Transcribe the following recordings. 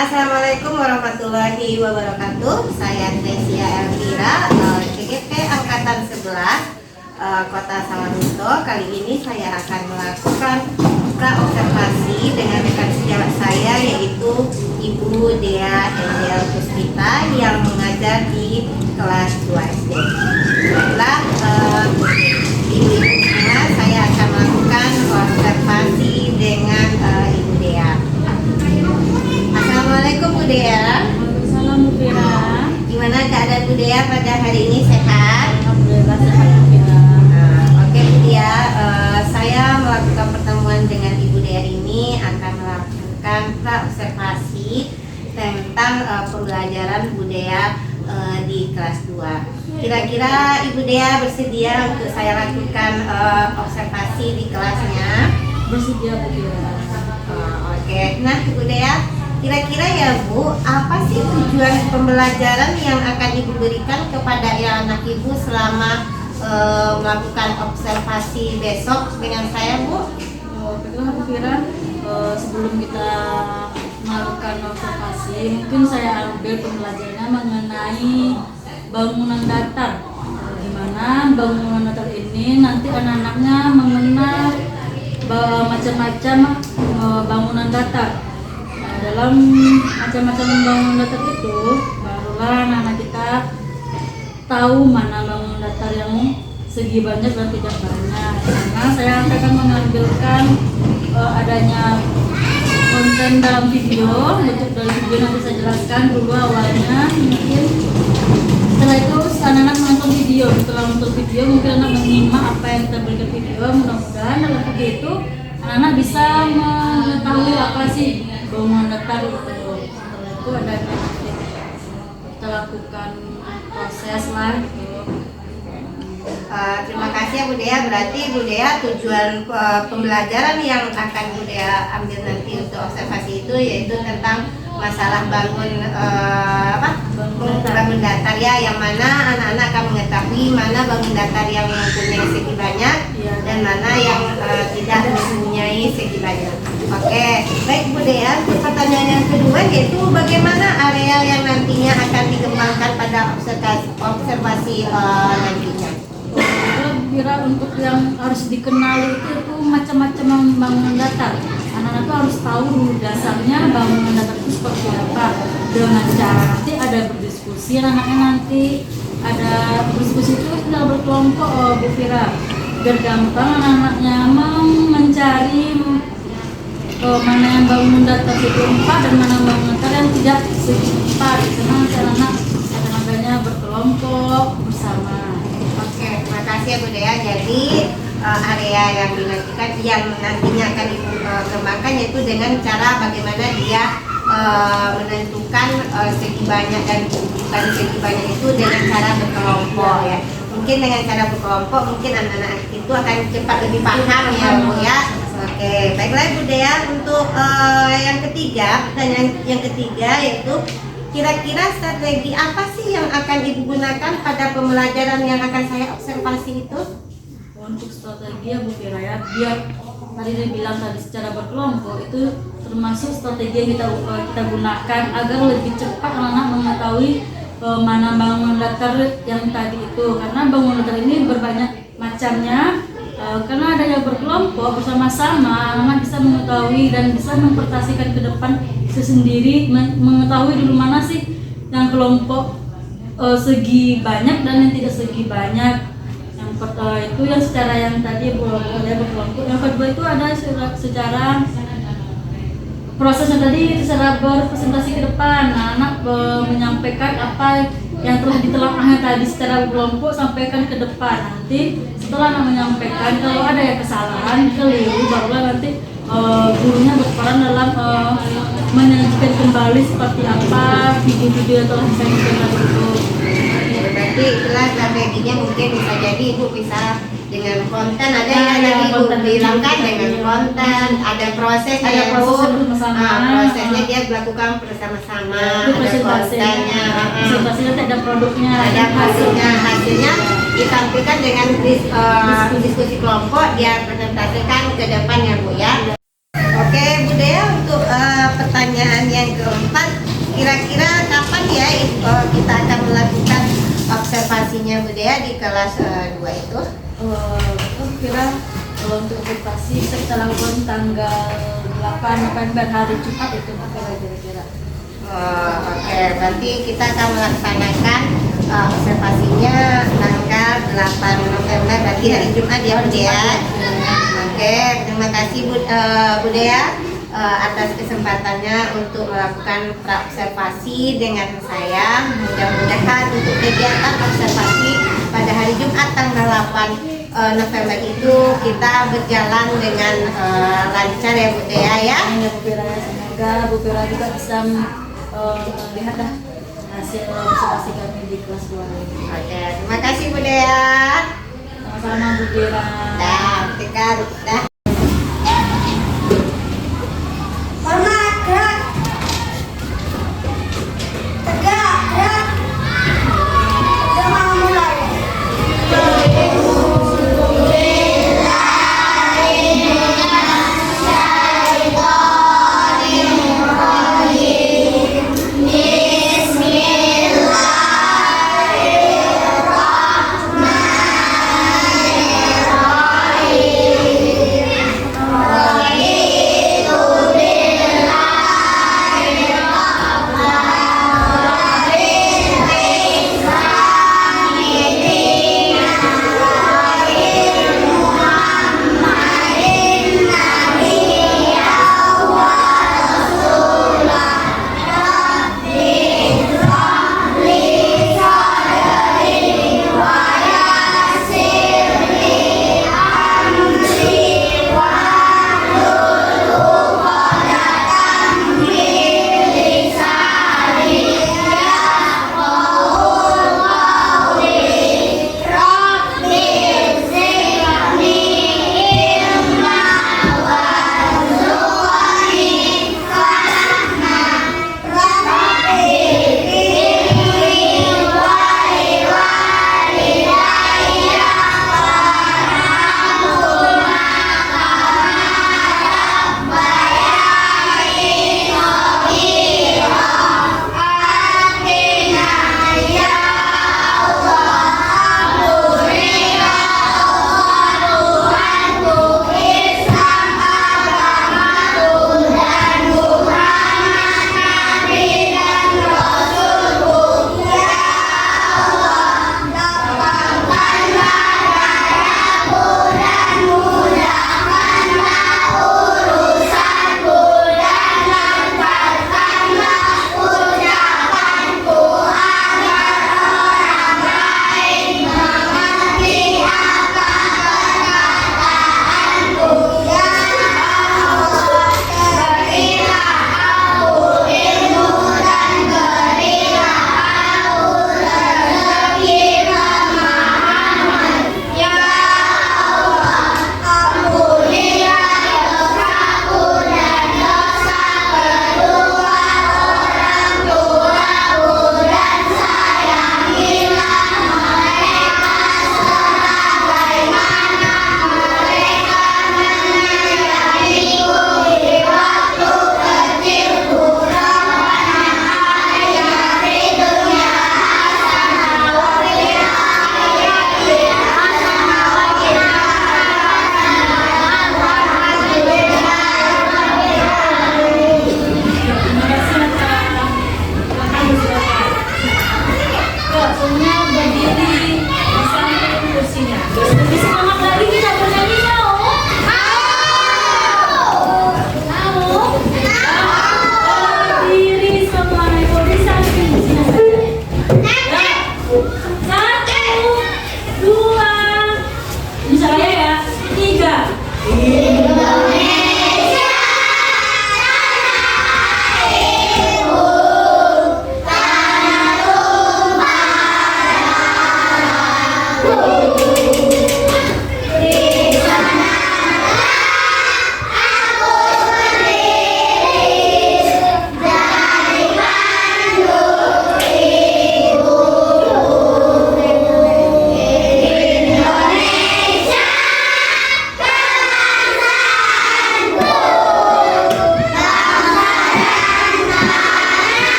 Assalamualaikum warahmatullahi wabarakatuh. Saya Tesia Elvira, CGP Angkatan 11, Kota Sawalunto. Kali ini saya akan melakukan observasi dengan rekan sejawat saya, yaitu Ibu Dea Angel Puspita yang mengajar di kelas 2 SD. Setelah Ibu semua, saya akan melakukan observasi dengan Ibu Dea. Assalamualaikum Bu Dea. Waalaikumsalam Bu Fira. Gimana keadaan Bu Dea pada hari ini, sehat? Alhamdulillah sehat Bu Fira. Oke Bu Dea, saya melakukan pertemuan dengan Ibu Dea ini akan melakukan observasi tentang pembelajaran Bu Dea di kelas 2. Kira-kira Ibu Dea bersedia untuk saya lakukan observasi di kelasnya? Bersedia Bu Fira. Oke, nah Bu Dea, kira-kira ya Bu, apa sih tujuan pembelajaran yang akan Ibu berikan kepada anak Ibu selama melakukan observasi besok dengan saya Bu? Baiklah Bu Fira, sebelum kita melakukan observasi, mungkin saya ambil pembelajarannya mengenai bangunan datar. Di mana bangunan datar ini nanti anak-anaknya mengenal macam-macam bangunan datar. Dalam macam-macam bangunan datar itu, barulah anak-anak kita tahu mana bangunan datar yang segi banyak dan tidak banyak. Karena saya akan mengambilkan adanya konten dalam video. Bentuk dari video nanti saya jelaskan dulu awalnya. Mungkin setelah itu anak-anak menonton video. Setelah menonton video, mungkin anak menyimak apa yang kita berikan video. Mudah-mudahan dalam video itu anak-anak bisa mengetahui apa sih bangunan datar itu. Setelah itu ada kita lakukan proses lah gitu. Terima kasih ya Bu Dea. Berarti Bu Dea tujuan pembelajaran yang akan Bu Dea ambil nanti untuk observasi itu yaitu tentang masalah bangun datar ya, yang mana anak-anak akan mengetahui mana bangun datar yang mempunyai segi banyak dan mana yang tidak mempunyai segi banyak. Oke, baik Bu Dea. Untuk pertanyaan yang kedua yaitu bagaimana areal yang nantinya akan dikembangkan pada observasi nantinya? Kira untuk yang harus dikenali itu macam-macam bangunan datar. Anak-anak tuh harus tahu dulu dasarnya bangunan datar itu seperti apa. Dengan cara nanti ada berdiskusi, anaknya nanti ada berdiskusi itu tinggal berkelompok Bu Fira. Biar gampang anak-anaknya mencari mana yang bangunan datar segi 4 dan mana bangunan datar yang tidak segi 4. Karena anak-anak adanya berkelompok bersama. Oke, terima kasih ya Bu Dea. Jadi area yang dinantikan yang nantinya akan dikembangkan yaitu dengan cara bagaimana dia menentukan segi banyak dan bukan segi banyak itu dengan cara berkelompok ya. Mungkin dengan cara berkelompok mungkin anak-anak itu akan cepat lebih paham ya Bu ya. Oke, baiklah Bu Dea. Untuk yang ketiga, pertanyaan yang ketiga yaitu kira-kira strategi apa sih yang akan Ibu gunakan pada pembelajaran yang akan saya observasi itu? Untuk strategi ya Bu Fira ya, biar tadi dia bilang tadi secara berkelompok itu termasuk strategi yang kita gunakan agar lebih cepat anak-anak mengetahui mana bangunan datar yang tadi itu. Karena bangunan datar ini berbanyak macamnya. Karena ada yang berkelompok bersama-sama, anak-anak bisa mengetahui dan bisa mempertasikan ke depan sendiri, mengetahui dulu mana sih yang kelompok segi banyak dan yang tidak segi banyak. Yang pertama itu yang secara yang tadi berkelompok. Yang kedua itu ada secara prosesnya tadi secara berpresentasi ke depan. Anak menyampaikan apa yang telah ditelaahnya tadi secara berkelompok sampaikan ke depan. Nanti setelah anak menyampaikan, kalau ada yang kesalahan, keliru, barulah nanti gurunya berperan dalam menyajikan kembali seperti apa video-video yang telah disajikan tadi itu. Berarti itulah strateginya. Mungkin bisa jadi Ibu bisa dengan konten ada yang tadi Ibu bilangkan dengan konten, ada proses bersama-sama. Prosesnya dia dilakukan bersama-sama, ada kontennya, presentasinya ada produknya, ada hasilnya ditampilkan dengan diskusi kelompok, dia presentasikan ke depan ya Bu ya. Oke Bu Dea, untuk pertanyaan yang keempat observasinya Bu Dea di kelas 2 itu? Kira untuk observasi kita lakukan tanggal 8 November hari Jumat itu kira-kira. Oke, berarti kita akan melaksanakan observasinya tanggal 8 November berarti hari Jumat ya Bu Dea. Oke, terima kasih Bu Dea atas kesempatannya untuk melakukan observasi dengan saya. Mudah-mudahan untuk kegiatan observasi pada hari Jumat tanggal 8 November itu kita berjalan dengan lancar ya Bu Dea ya. Bu Fira, semoga Bu Fira juga bisa melihat hasil observasi kami di kelas 2 ini. Oke, terima kasih Bu Dea. Sama-sama Bu Fira. Dah.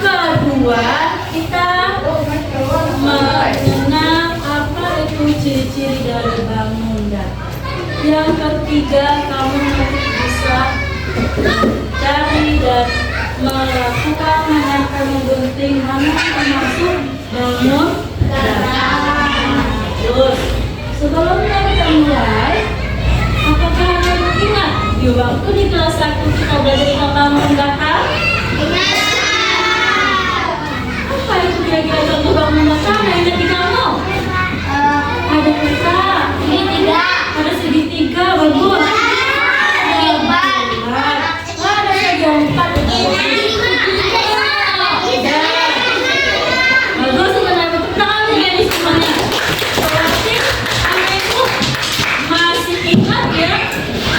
kedua, kita mengenal apa itu ciri-ciri dari bangun datar. Yang ketiga, kamu nanti bisa cari dan melakukan menangkap gunting mana termasuk bangun datar. Terus, sebelumnya kita mulai, apakah Anda ingat di waktu di kelas 1 kita belajar tentang bangun datar? Apa itu kira-kira contoh bangun datar yang ingat di kamu? Ada peta, segitiga, ada segitiga, bagus. Ada bulat, ada segi empat, bagus, sebenarnya tepuk tangan ya di semuanya. Berarti Anda itu masih ingat ya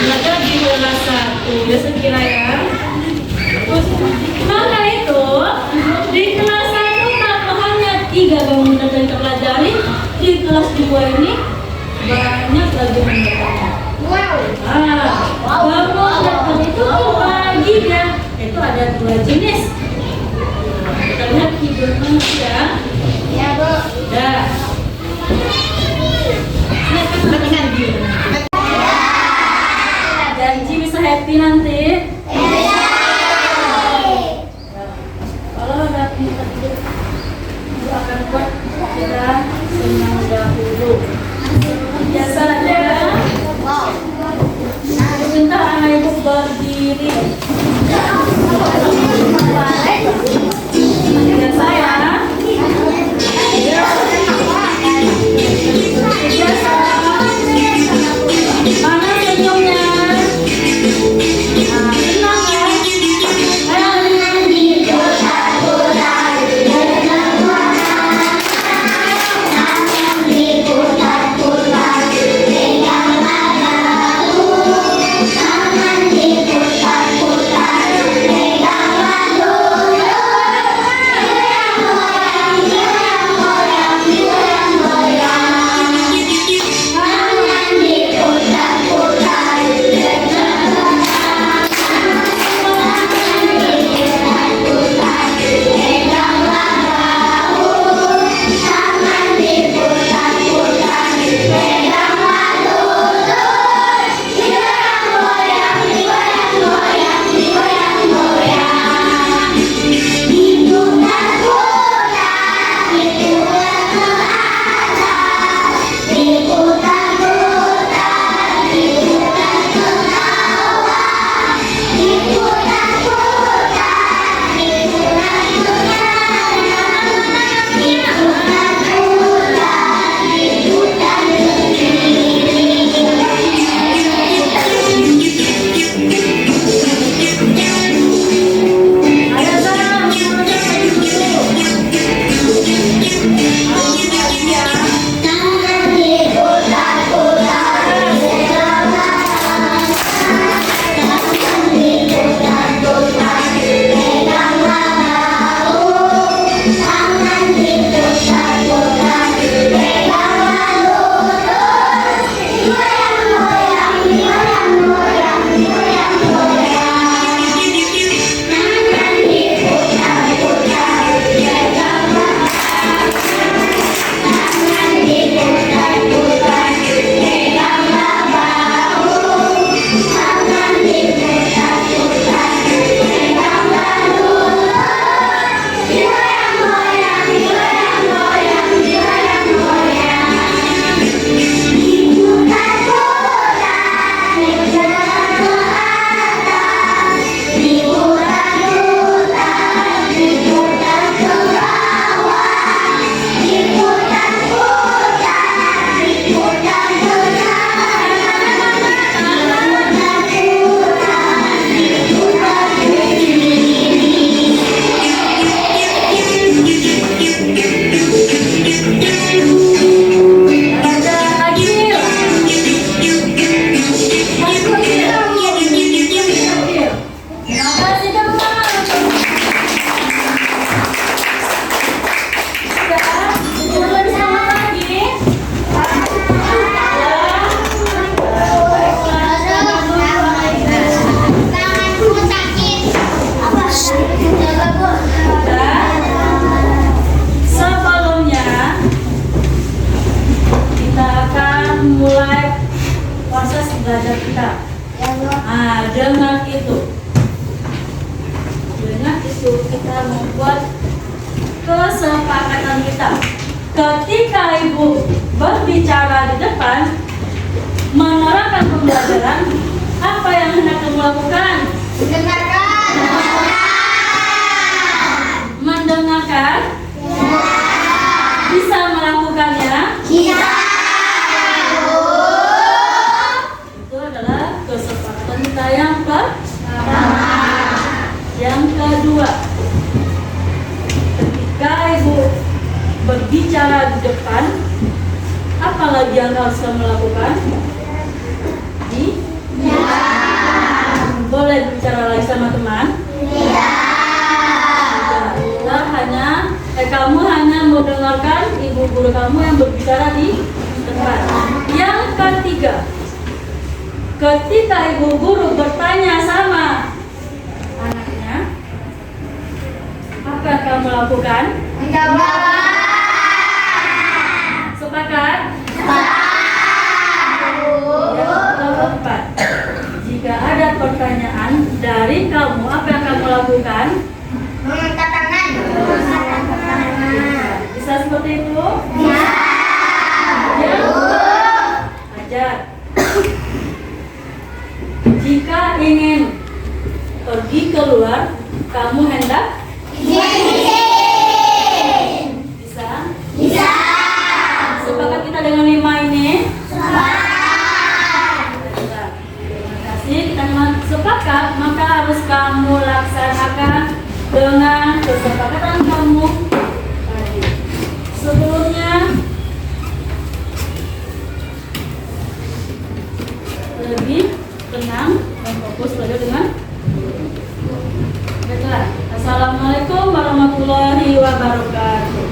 belajar di kelas 1 ya sekira ya. Terus maka itu di kelas 1 hanya 3 bangun datar yang terpelajari, di kelas 2 ini banyak lagi mendatangnya. Bangun datar itu terbagi ya, itu ada 2 jenis. Kita lihat videonya ya. Ya, Bu. Dah. Janji bisa happy nanti. Kalau udah pintar itu akan buat kita senang dahulu. Biasanya sebentar anak ibu berdiri. Biasa ya. Biasa. Mana senyumnya? Senang ya? kesepakatan kita. Ketika ibu berbicara di depan, menerangkan pembelajaran, apa yang hendak kamu lakukan? Mendengarkan. Bisa melakukannya? Itu adalah kesepakatan kita yang pertama. Yang kedua, ketika ibu berbicara di depan, apa lagi yang harus kamu lakukan? Boleh bicara lagi sama teman? Kamu hanya mendengarkan ibu guru kamu yang berbicara di depan. Yang ketiga, ketika ibu guru bertanya sama anaknya, apa yang kamu lakukan? Sepakat? Yang keempat, jika ada pertanyaan dari kamu, apa yang kamu lakukan? Mengangkat tangan. Bisa seperti itu? Ya. Ajar. Jika ingin pergi keluar, kamu hendak? Bisa? Sepakat kita dengan 5 ini? Terima kasih. Kita sepakat, maka harus kamu laksanakan dengan kesepakatan kamu tadi. Sebelumnya lebih tenang dan fokus belajar dengan baiklah. Assalamualaikum warahmatullahi wabarakatuh.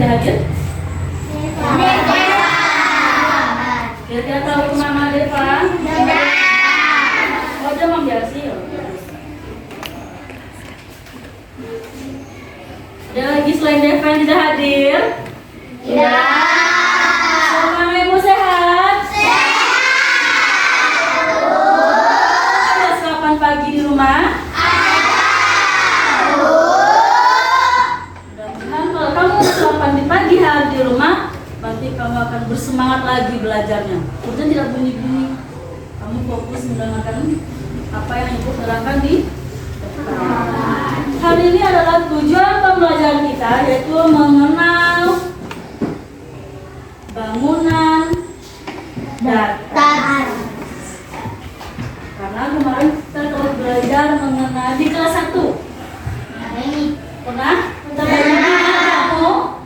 Hadir? Kira-kira tahu kemana Deva? Oh, dia membiasi. Ada lagi selain Deva yang tidak hadir? Tidak. Semua ibu sehat? Ada sarapan pagi di rumah? Di pagi hari di rumah, berarti kamu akan bersemangat lagi belajarnya. Kemudian tidak bunyi-bunyi, kamu fokus mendengarkan apa yang ibu terangkan di depan. Hari ini adalah tujuan pembelajaran kita, yaitu mengenal bangunan datar. Karena kemarin kita telah belajar mengenai di kelas 1. Pernah? Kita belajar kamu?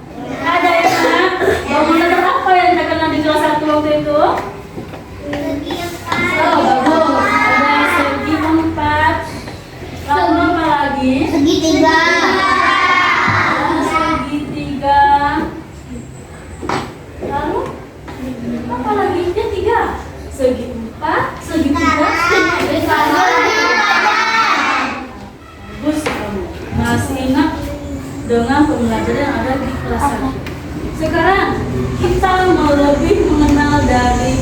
Ada ya nak? Bangunan apa yang kita kenal di kelas 1 waktu itu? Oh, bagus. Ada segi 4. Lalu apa lagi? Segitiga. Segitiga. Lalu apa lagi? Dia 3. Segi 4, segitiga, bagus kamu. Masih ingat dengan pembelajaran yang ada di kelas 1. Sekarang kita mau lebih mengenal dari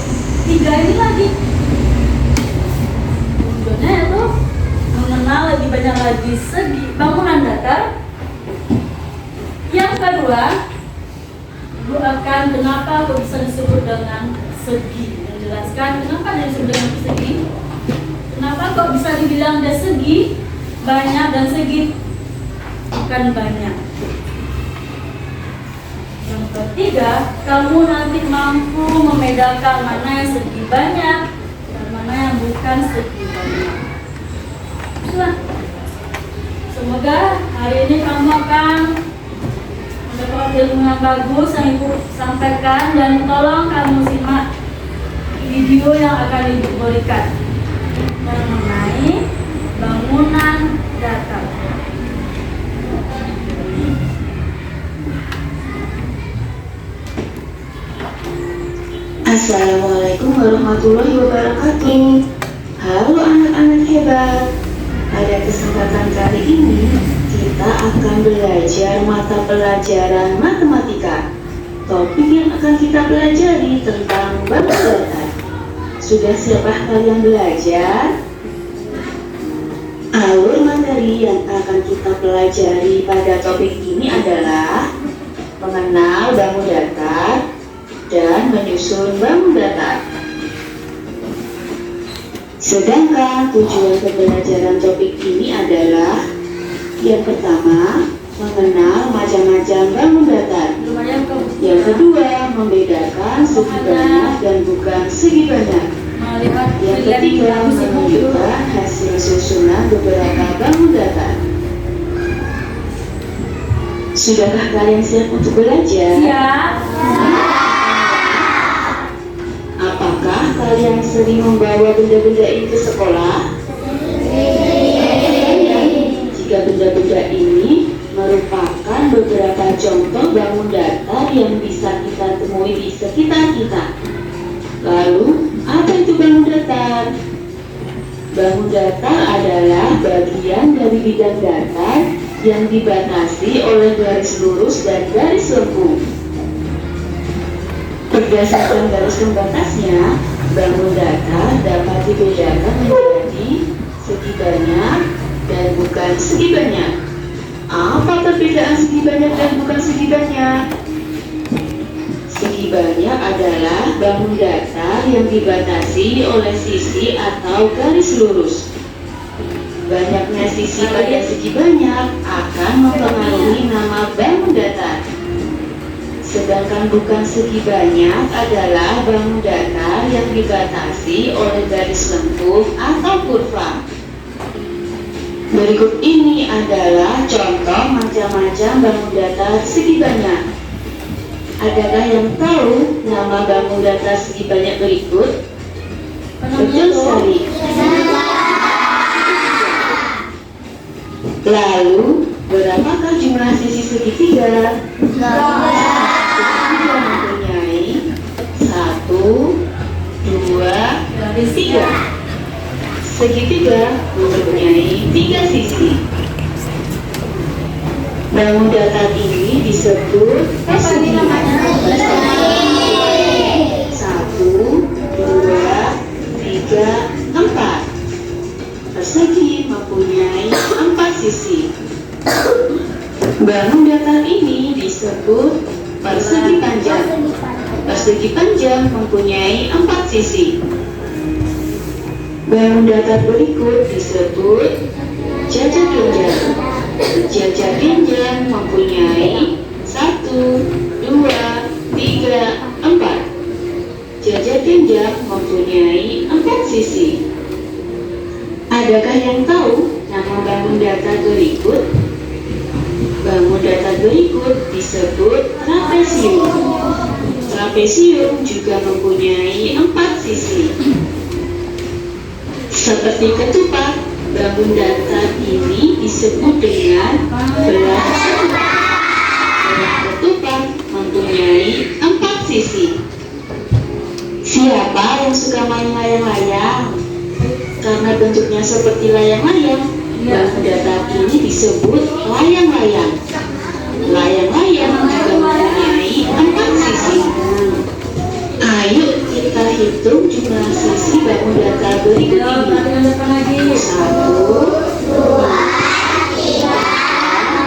3 ini lagi. Tujuannya itu mengenal lebih banyak lagi segi bangunan datar. Yang kedua, Ibu akan kenapa kok bisa disebut dengan segi. Menjelaskan kenapa dia disebut dengan segi. Kenapa kok bisa dibilang dia segi banyak dan segi bukan banyak. Yang ketiga, kamu nanti mampu membedakan mana yang segi banyak dan mana yang bukan segi banyak. Itulah. Semoga hari ini kamu akan mendapat ilmu yang bagus yang Ibu sampaikan, dan tolong kamu simak video yang akan Ibu berikan mengenai bangunan datar. Assalamualaikum warahmatullahi wabarakatuh. Halo anak-anak hebat. Pada kesempatan kali ini kita akan belajar mata pelajaran matematika. topik yang akan kita pelajari tentang bangun datar. Sudah siapkah kalian belajar? Alur materi yang akan kita pelajari pada topik ini adalah mengenal bangun datar dan menyusun bangun datar. Sedangkan tujuan pembelajaran topik ini adalah yang pertama, mengenal macam-macam bangun datar. Yang kedua, membedakan segi banyak dan bukan segi banyak. Yang ketiga, menunjukkan hasil susunan beberapa bangun datar. Sudahkah kalian siap untuk belajar? Siap. Apakah kalian sering membawa benda-benda ini ke sekolah? Jika benda-benda ini merupakan beberapa contoh bangun datar yang bisa kita temui di sekitar kita. Lalu, apa itu bangun datar? Bangun datar adalah bagian dari bidang datar yang dibatasi oleh garis lurus dan garis lengkung. Berdasarkan garis pembatasnya, bangun datar dapat dibedakan menjadi segi banyak dan bukan segi banyak. Apa perbedaan segi banyak dan bukan segi banyak? Segi banyak adalah bangun datar yang dibatasi oleh sisi atau garis lurus. Banyaknya sisi pada segi banyak akan mempengaruhi nama bangun datar. Sedangkan bukan segi banyak adalah bangun datar yang dibatasi oleh garis lengkung atau kurva. Berikut ini adalah contoh macam-macam bangun datar segi banyak. Adakah yang tahu nama bangun datar segi banyak berikut? Betul sekali. Lalu, berapakah jumlah sisi segitiga? Segitiga mempunyai 1, 2, 3. Segitiga mempunyai 3 sisi. Bangun datar ini disebut persegi. 1, 2, 3, 4. Persegi mempunyai 4 sisi. Bangun datar ini disebut persegi panjang. Persegi panjang mempunyai 4 sisi. Bangun datar berikut disebut jajar genjang. Jajar genjang mempunyai 1, 2, 3, 4. Jajar genjang mempunyai 4 sisi. Adakah yang tahu nama bangun datar berikut? Bangun datar berikut disebut trapesium. Trapesium juga mempunyai 4 sisi. Seperti ketupat, bangun datar ini disebut dengan belah ketupat. Belah ketupat mempunyai 4 sisi. Siapa yang suka main layang-layang? Karena bentuknya seperti layang-layang, bangun datar ini disebut layang-layang. Layang-layang juga mempunyai 4 sisi. Ayo kita hitung jumlah sisi bangun datar berikut ini. 1, 2, 3,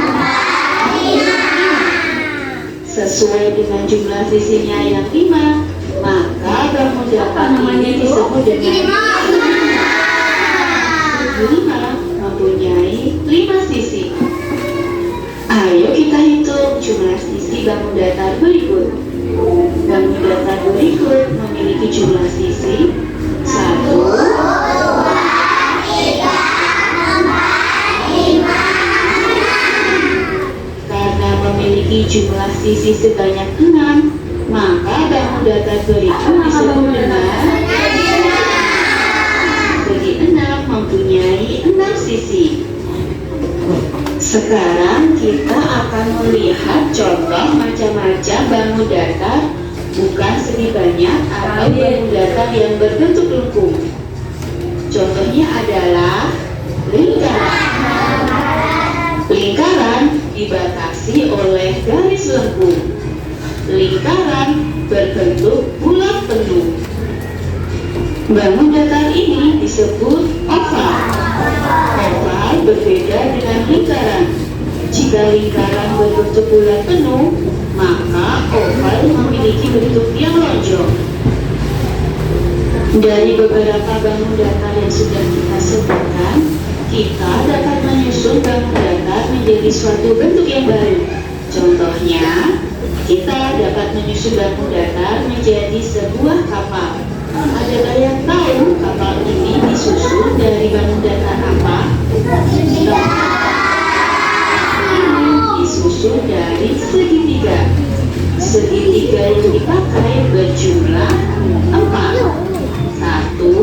4, 5. Sesuai dengan jumlah sisinya yang 5, maka bangun datar ini disebut dengan 5 mempunyai 5 sisi. Ayo kita hitung jumlah sisi bangun datar berikut. Bangun datar berikut memiliki jumlah sisi 1, 2, 3, 4, 5. Karena memiliki jumlah sisi sebanyak 6, maka bangun datar berikut disebut dengan segi 6 mempunyai 6 sisi. Sekarang kita akan melihat contoh macam-macam bangun datar bukan segi banyak atau bangun datar yang berbentuk lengkung. Contohnya adalah lingkaran. Lingkaran dibatasi oleh garis lengkung. lingkaran berbentuk bulat penuh. Bangun datar ini disebut oval. Oval berbeda dengan lingkaran. Jika lingkaran berbentuk bulat penuh, maka oval memiliki bentuk yang lonjong. Dari beberapa bangun datar yang sudah kita sebutkan, kita dapat menyusun bangun datar menjadi suatu bentuk yang baru. Contohnya, kita dapat menyusun bangun datar menjadi sebuah kapal. Adakah yang tahu kapal ini disusun dari bangun datar apa? Ini disusun dari segitiga. Segitiga yang dipakai berjumlah 4. 1, 2,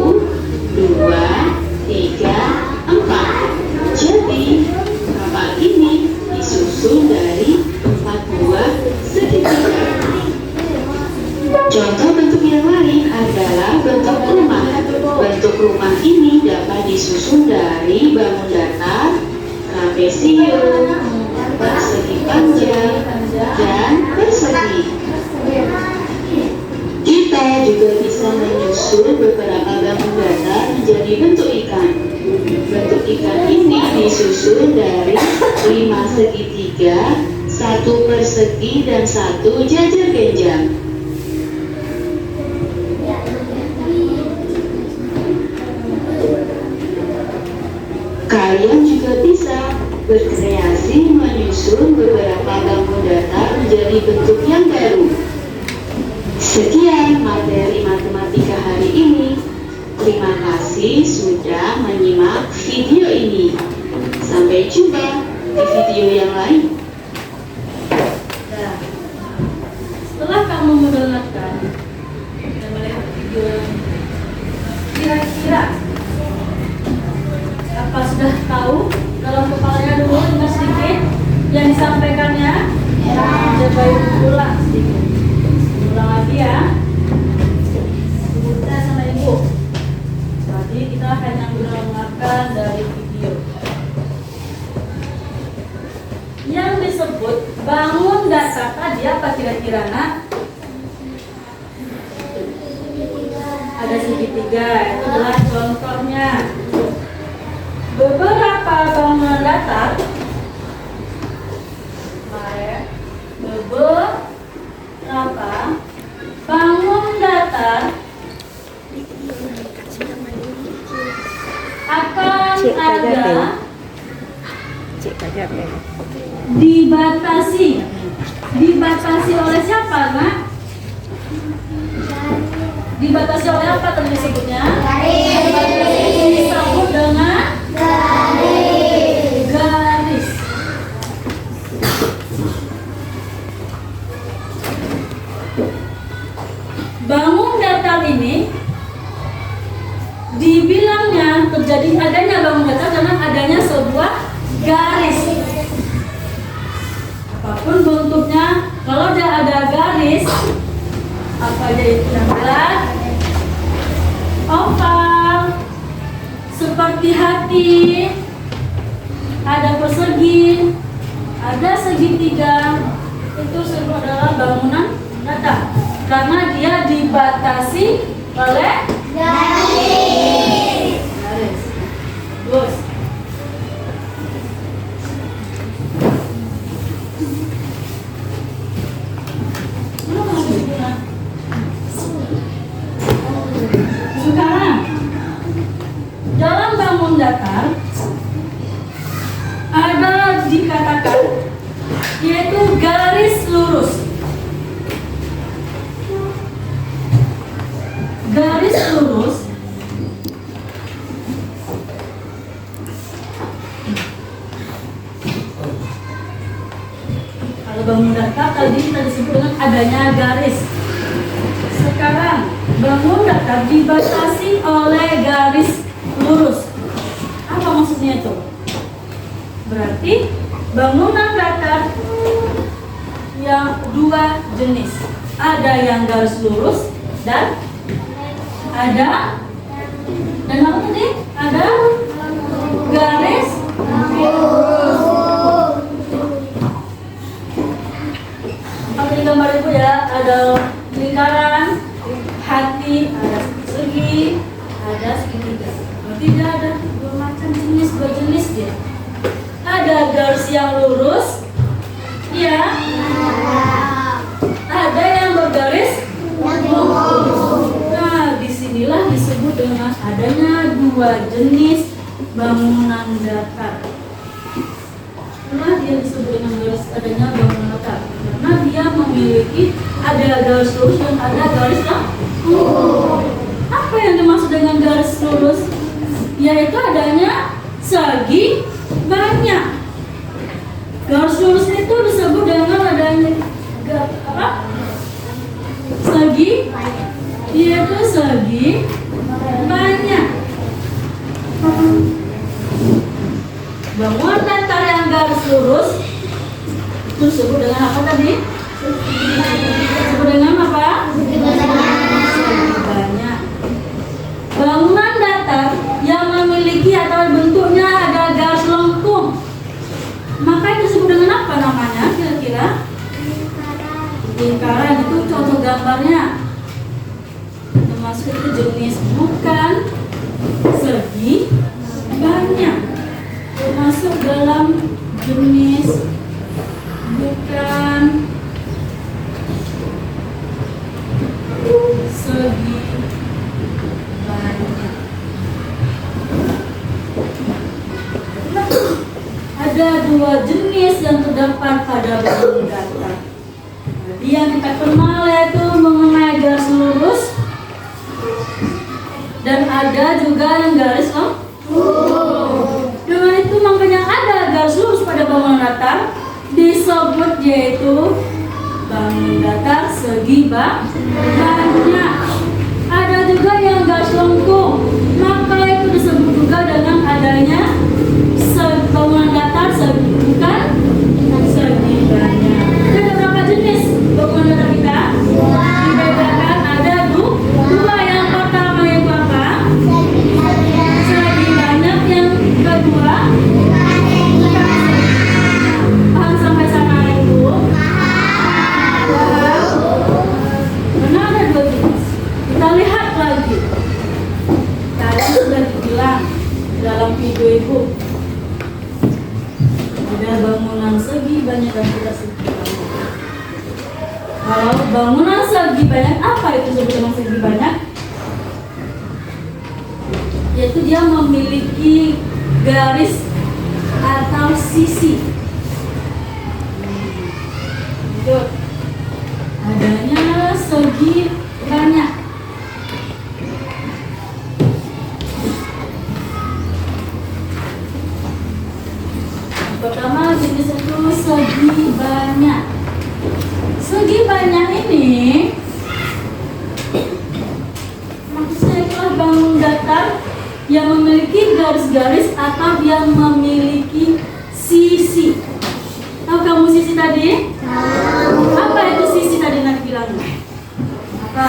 3, 4. Jadi, kapal ini disusun dari 4 buah segitiga. Contoh bentuk yang lain adalah bentuk rumah. Bentuk rumah ini dapat disusun dari bangun datar, trapesium, persegi panjang, dan persegi. Kita juga bisa menyusun beberapa bangun datar menjadi bentuk ikan. Bentuk ikan ini disusun dari 5 segitiga, 1 persegi, dan 1 jajar genjang. Kalian juga bisa berkreasi menyusun beberapa bangun datar menjadi bentuk yang baru. Sekian materi matematika hari ini. Terima kasih sudah menyimak video ini. Sampai jumpa di video yang lain. Nah, setelah kamu mendengarkan dan melihat video ini, kira-kira apa sudah tahu dalam kepalanya dulu dengan sedikit yang disampaikannya? Coba ulang sedikit. Ulang lagi ya. Sebutnya sama ibu. Tadi kita hanya mendengarkan dari video. Yang disebut bangun datar tadi apa kira-kira, Nak? Ada segitiga, itu adalah contohnya. Beberapa bangunan datar, beberapa bangun datar akan ada dibatasi oleh siapa, Nak? Dibatasi oleh apa tadi disebutnya? Disebut dengan garis. Bangun datar ini dibilangnya terjadi adanya bangun datar karena adanya sebuah garis. Apapun bentuknya, kalau tidak ada garis, apa aja itu adalah oval, seperti hati, ada persegi, ada segitiga, itu semua adalah bangunan datar karena dia dibatasi oleh garis. Terus sekarang dalam bangun datar ada dikatakan yaitu garis lurus. Garis lurus kalau bangun datar tadi kita disebut dengan adanya garis. Sekarang bangun datar dibatasi oleh garis lurus. Apa maksudnya itu? Berarti bangunan datar yang dua jenis. Ada yang garis lurus dan ada apa tadi? Ada garis lurus. Apa tadi gambar Ibu ya, ada lingkaran, hati, ada segi, ada segitiga. Berarti dia ada dua macam jenis, dua jenis dia. Ada garis yang lurus, ya. Ada yang bergaris lengkung. Nah, disinilah disebut dengan adanya dua jenis bangunan datar. Nah, dia disebut dengan garis adanya bangunan datar karena dia memiliki ada garis lurus dan ada garis lengkung. Apa yang dimaksud dengan garis lurus? Yaitu adanya segi banyak. Garis lurus itu disebut dengan adanya apa? Segi, yaitu segi banyak. Bangunan datar yang garis lurus itu disebut dengan apa tadi? Disebut dengan apa? Segi banyak. Bangunan datar yang memiliki atau bentuknya ada garis lengkung, maka itu disebut dengan apa namanya kira-kira? Lingkaran. Itu contoh gambarnya. Termasuk itu jenis bukan segi banyak. Termasuk dalam jenis bukan segi banyak. Ada dua jenis yang terdapat pada bangunan datar. Jadi yang kita kenal yaitu mengenai garis lurus dan ada juga yang garis lengkung. Dengan itu makanya ada garis lurus pada bangunan datar disebut yaitu bangunan datar segi banyak. Ada juga yang garis lengkung, maka itu disebut juga dengan adanya bangunan datar segi bukan segi banyak. Ada berapa jenis bangunan datar kita? Dibedakan ada dua. Yang pertama yaitu apa? Segi banyak. Yang kedua paham sampai sana itu? Karena ada dua jenis. Kita lihat lagi. Tadi sudah dibilang dalam video Ibu. Ada bangunan segi banyak dan tidak segi banyak. Kalau bangunan segi banyak, apa itu disebut dengan segi banyak? Yaitu dia memiliki garis atau sisi. Lanjut. Adanya segi banyak. Pertama jenis itu segi banyak. Segi banyak ini maksudnya itulah bangunan datar yang memiliki garis-garis atau yang memiliki sisi. Tahu kamu sisi tadi? Apa itu sisi tadi Nak bilang? Apa?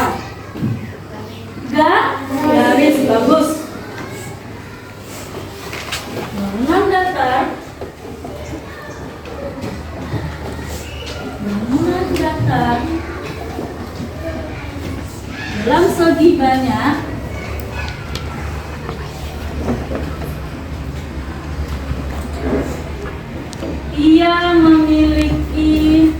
Garis. Bagus. Bangunan datar dalam segi banyak ia memiliki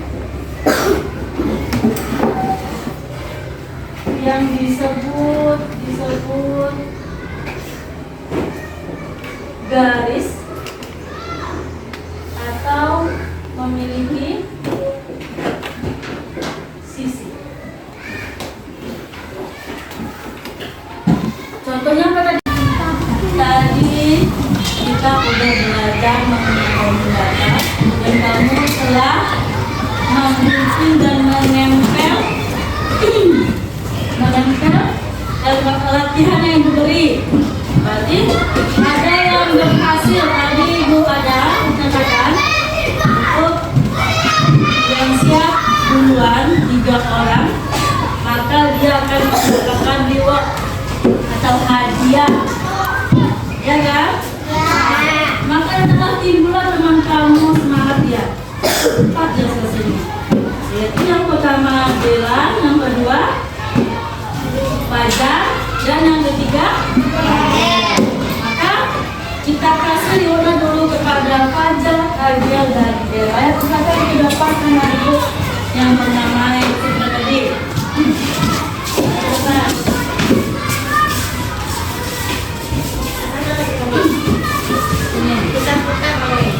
yang disebut garis atau memiliki sisi. Contohnya apa tadi? Tadi kita udah belajar mengenai bangunan datar dan kamu telah menggunting dan menempel dalam latihan yang diberi. Berarti ada yang berhasil. Tadi Ibu ada katakan untuk yang siap duluan 3 orang, maka dia akan mendapatkan reward atau hadiah, ya kan? Maka setelah timbul teman kamu semangat ya, cepat ya selesainya. Yaitu yang pertama pertama gelang, yang kedua fajar, dan yang ketiga maka kita kasih Yona dulu kepada fajar, Agel, dan Bella. Kepada di depan ibu yang bernama itu tadi. Kita putar boleh.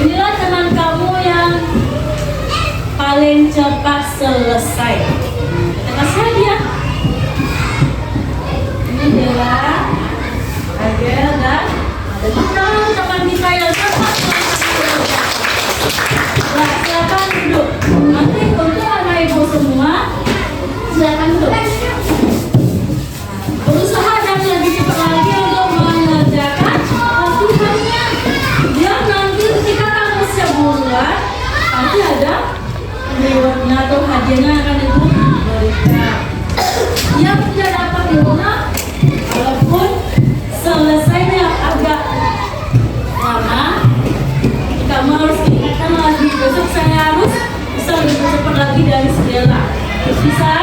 Inilah teman kamu yang paling cepat selesai. Kita kasih hadiah. Ini Bella, Agel, dan ada teman kita yang cepat selesai. Nah, silakan duduk. Nanti untuk anak ibu semua, silakan duduk. Berusaha dan lebih cepat lagi untuk mengerjakan tugasnya. Biar nanti ketika kamu siap bulan, nanti ada rewardnya atau hadiahnya yang akan ibu berikan. Yang tidak dapat dibuka, walaupun selesainya agak lama, kamu harus ingatkan lagi besok saya harus bisa lebih cepat lagi dari Stella. Bisa?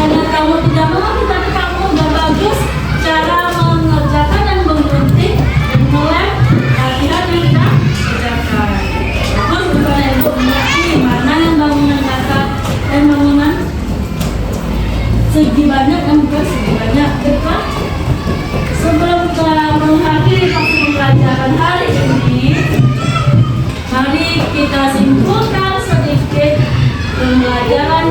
Karena kamu tidak mau, tapi kamu udah bagus cara mengerjakan dan menggunting dan mulai latihan yang kita kerjakan. Terus bukan ibu mengerti mana yang bangunan kakak dan bangunan segi banyak dan bukan segi banyak. Dekat. Sebelum kita mengakhiri waktu pembelajaran hari ini, mari kita simpulkan sedikit pembelajaran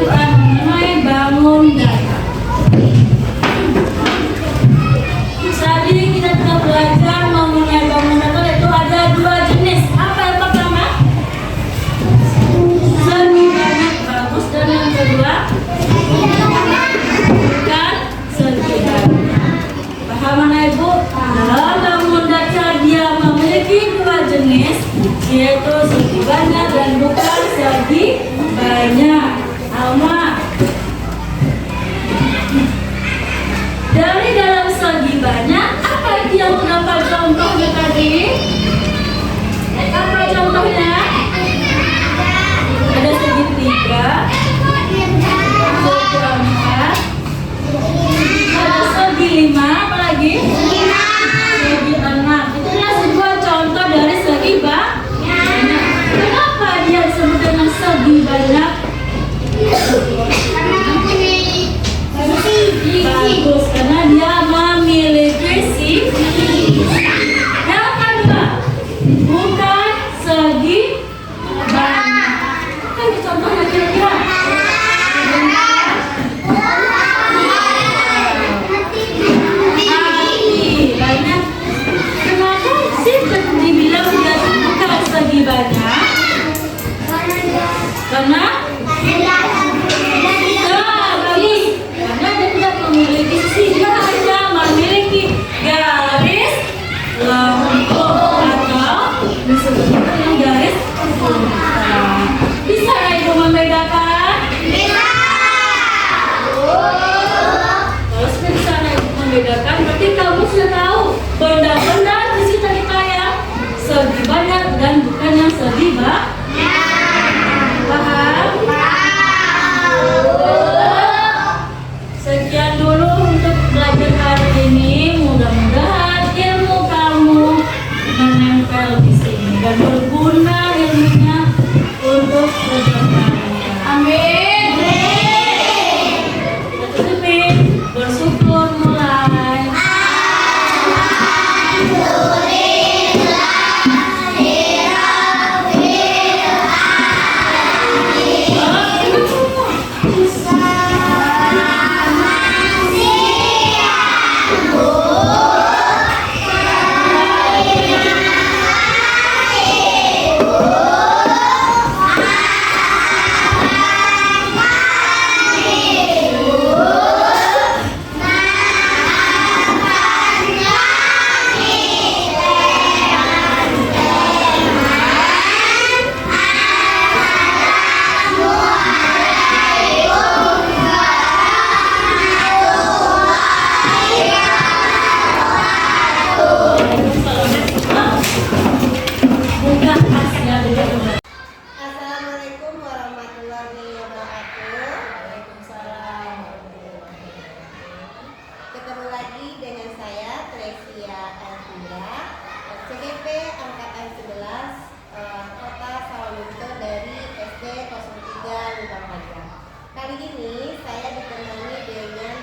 selalu bahagia. Kali ini saya ditemani dengan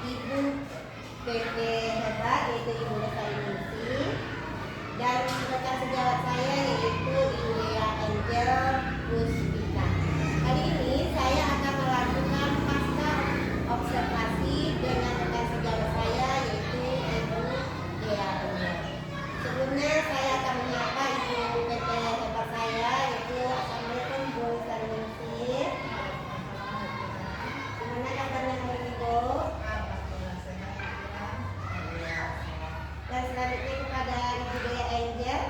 Ibu PP hebat, yaitu Ibu Lestari Ningsih, dan rekan sejawat saya yaitu Ibu Lea Angel Puspita. Kali ini saya akan melakukan pasca observasi dengan rekan sejawat saya yaitu Ibu Lea Angel. Sebelumnya saya akan menyapa Ibu PP hebat saya yaitu Assalamualaikum Bu Lestari Ningsih. Gimana kabarnya hari Ibu? Dan selanjutnya kepada Ibu Lea Angel,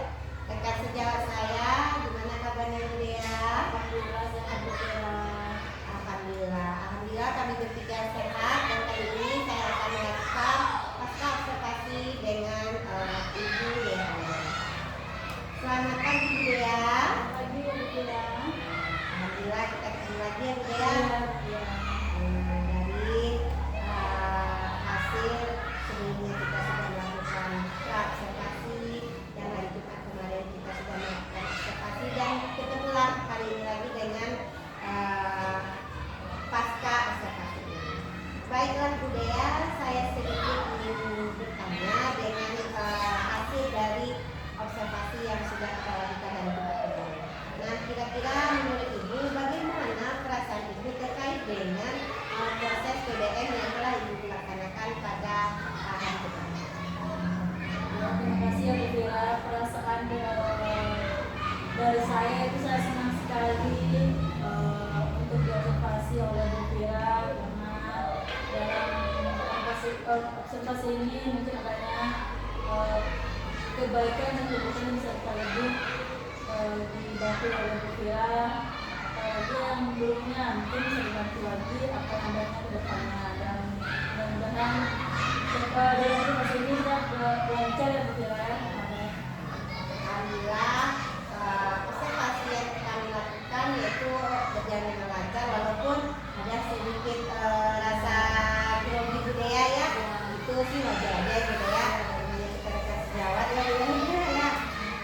rekan sejawat saya, gimana kabarnya Ibu Lea? Alhamdulillah sehat Bu Fira. Alhamdulillah kami bertiga sehat, dan kali ini saya akan melakukan pasca observasi dengan Ibu Lea Angel. Selamat pagi Bu Lea. Pagi Bu Fira. Alhamdulillah kita ketemu lagi ya Bu Lea. Iya. Dari hasil sebelumnya kita sudah melakukan observasi, dan hari Jumat kemarin kita sudah melakukan observasi, dan ketemulah kali ini lagi dengan pasca observasi ini. Baiklah Bu Lea, saya sedikit ingin bertanya dengan hasil dari observasi yang sudah kita lakukan hari Jumat kemarin. Nah, kira-kira menurut Ibu bagaimana perasaan Ibu terkait dengan proses PBM yang telah Ibu laksanakan pada hari Jumat? Terima kasih ya Bu Fira. Perasaan dari saya itu saya senang sekali untuk diobservasi oleh Bu Fira, karena dalam observasi ini mungkin adanya kebaikan dan kebutuhan yang bisa kita lebih dibantu oleh Bu Fira. Apalagi yang belumnya mungkin bisa dibantu lagi apa yang adanya ke depannya, dan mudah-mudahan dari observasi ini kita lancar ya Bu Fira. Alhamdulillah, observasi yang kami lakukan yaitu berjalan dengan lancar, walaupun ada sedikit rasa grogi Bu Lea ya. Itu sih wajar aja gitu ya, namanya kita rekan sejawat ya Bu Lea ya.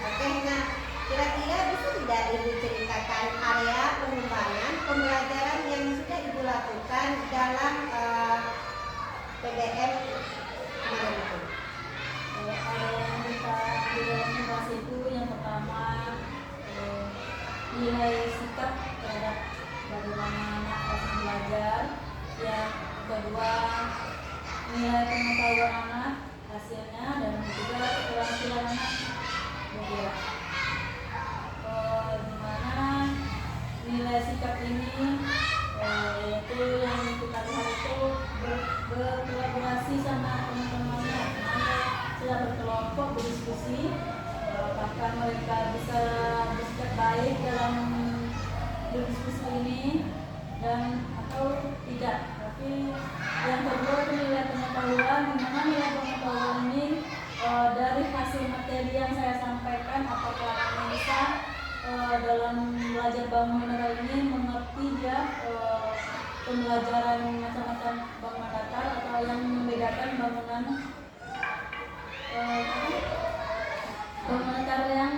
Oke, nah kira-kira bisa tidak Ibu ceritakan area pengembangan pembelajaran yang sudah Ibu lakukan dalam PBM kemarin itu? Area yang kita di dalam observasi itu yang pertama nilai sikap terhadap bagaimana anak proses belajar, yang kedua nilai pengetahuan anak hasilnya, dan ketiga keterampilan anak. Kemudian dimana nilai sikap ini yaitu yang kita lihat itu berkolaborasi sama teman-temannya, sudah berkelompok berdiskusi, apakah mereka bisa bersikap baik dalam berdiskusi ini dan atau tidak. Tapi yang kedua itu nilai pengetahuan, dimana nilai pengetahuan ini dari hasil materi yang saya sampaikan, apakah anak bisa dalam belajar bangunan negara ini mengerti dia pembelajaran macam-macam bangunan datar atau yang membedakan bangunan datar yang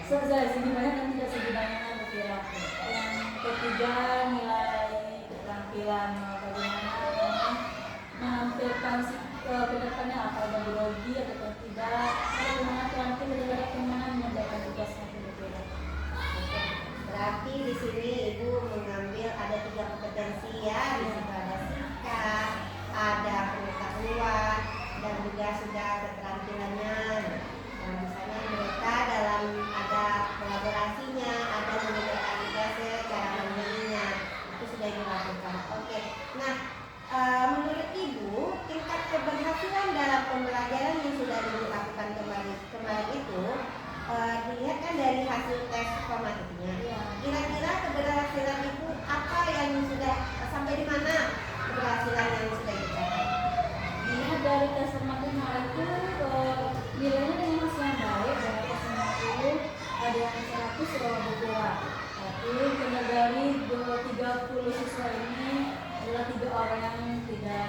segi banyak dan tidak segi banyaknya Bu Fira. Yang ketiga nilai keterampilan, bagaimana menampilkan kedepannya, apa ada grogi atau tidak, bagaimana terampil dan bagaimana mengerjakan tugasnya Bu Fira. Berarti di sini Ibu mengambil ada 3 kompetensi ya, di situ ada sikap, ada pengetahuan, dan juga sudah keterampilannya. Nah, misalnya mereka dalam ada kolaborasinya, ada mengerjakan tugasnya, cara memilihnya, itu sudah dilakukan. Oke, nah menurut Ibu tingkat keberhasilan dalam pembelajaran yang sudah dilakukan kemarin itu dilihat kan dari hasil tes formatifnya. Kira-kira keberhasilan Ibu apa yang sudah sampai di mana keberhasilan yang sudah dicapai? Dilihat dari tes formatif itu nilainya dengan hasil yang baik, dari tes 90 ada yang 100 Bu Fira. Tapi dari 30 siswa ini adalah 3 orang yang tidak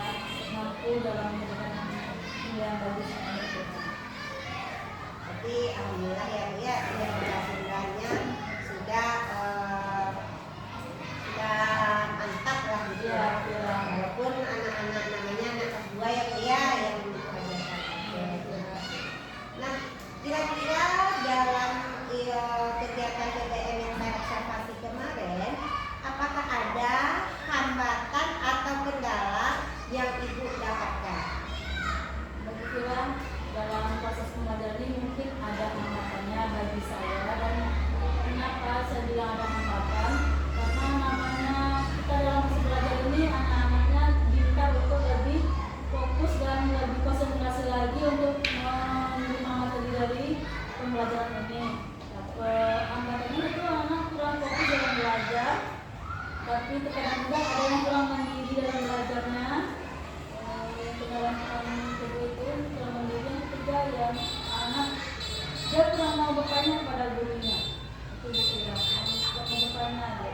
mampu dalam memberikan nilai yang bagus. Tapi alhamdulillah ya Bu ya, keberhasilannya sudah tapi terkadang juga ada yang kurang mandiri dalam belajarnya. Yang kendala kedua itu kurang mandiri, yang ketiga yang anak dia kurang mau bertanya pada gurunya. Itu dikira mau bertanya aja.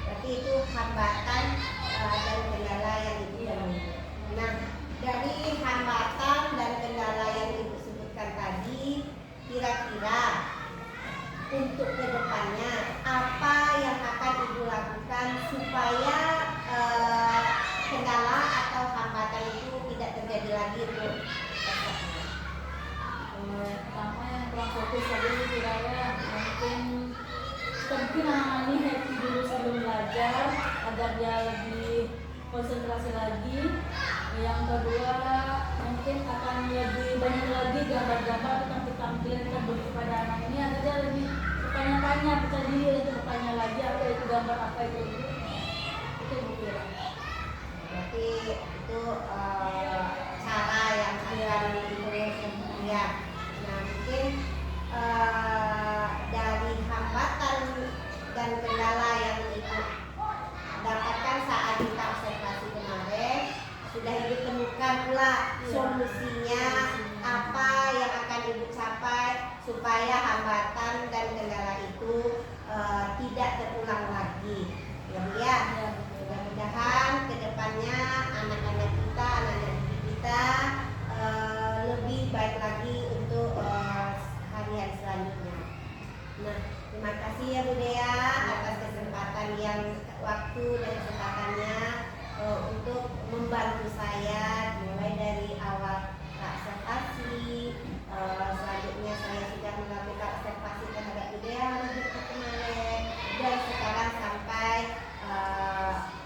Berarti itu hambatan dan kendala yang Ibu temui. Nah, dari hambatan dan kendala yang Ibu sebutkan tadi, kira-kira untuk kedepannya apa yang akan Ibu lakukan supaya kendala atau hambatan itu tidak terjadi lagi Bu? Pertama yang kurang fokus tadi kiranya mungkin anak ini happy dulu sebelum belajar agar dia lebih konsentrasi lagi. Yang kedua mungkin akan lebih banyak lagi gambar-gambar tentang tampilan kita beri kepada anak ini agar dia lebih bertanya-tanya, percaya diri untuk bertanya lagi apa itu gambar, apa itu mungkin. Berarti itu cara yang akan diberikan ya. Nah, mungkin dari hambatan dan kendala yang Ibu dapatkan saat kita observasi kemarin, sudah Ibu temukan pula solusinya apa yang akan Ibu capai supaya hambatan dan kendala itu tidak terulang lagi. Ya. Mudah-mudahan kedepannya anak-anak kita, anak-anak didik kita lebih baik lagi untuk harian selanjutnya. Nah, terima kasih ya Bu Dea atas kesempatan yang waktu dan kesempatannya untuk membantu saya mulai dari awal observasi, selanjutnya saya sudah melakukan observasi terhadap Bu Dea kemarin, dan sekarang sampai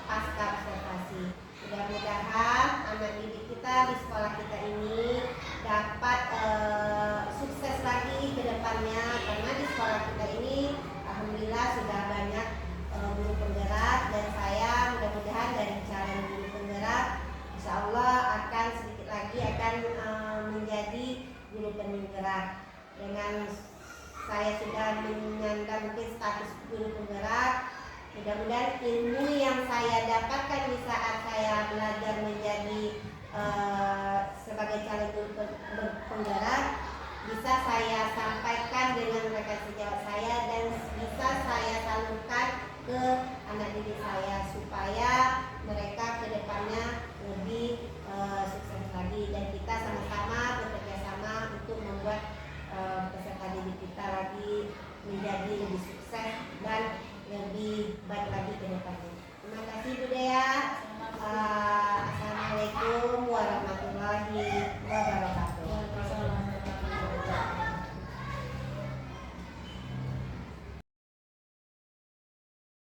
pasca observasi. Mudah-mudahan anak didik kita di sekolah kita ini dapat sukses lagi ke depannya, karena di sekolah kita ini alhamdulillah sudah banyak guru penggerak, dan saya mudah-mudahan dari calon guru penggerak insya Allah akan sedikit lagi akan menjadi guru penggerak. Dengan saya sudah menyandang mungkin status guru penggerak, mudah-mudahan ilmu yang saya dapatkan di saat saya belajar menjadi sebagai calon guru penggerak bisa saya sampaikan dengan rekan sejawat saya dan bisa saya salurkan ke anak didik saya supaya mereka ke depannya lebih sukses lagi dan kita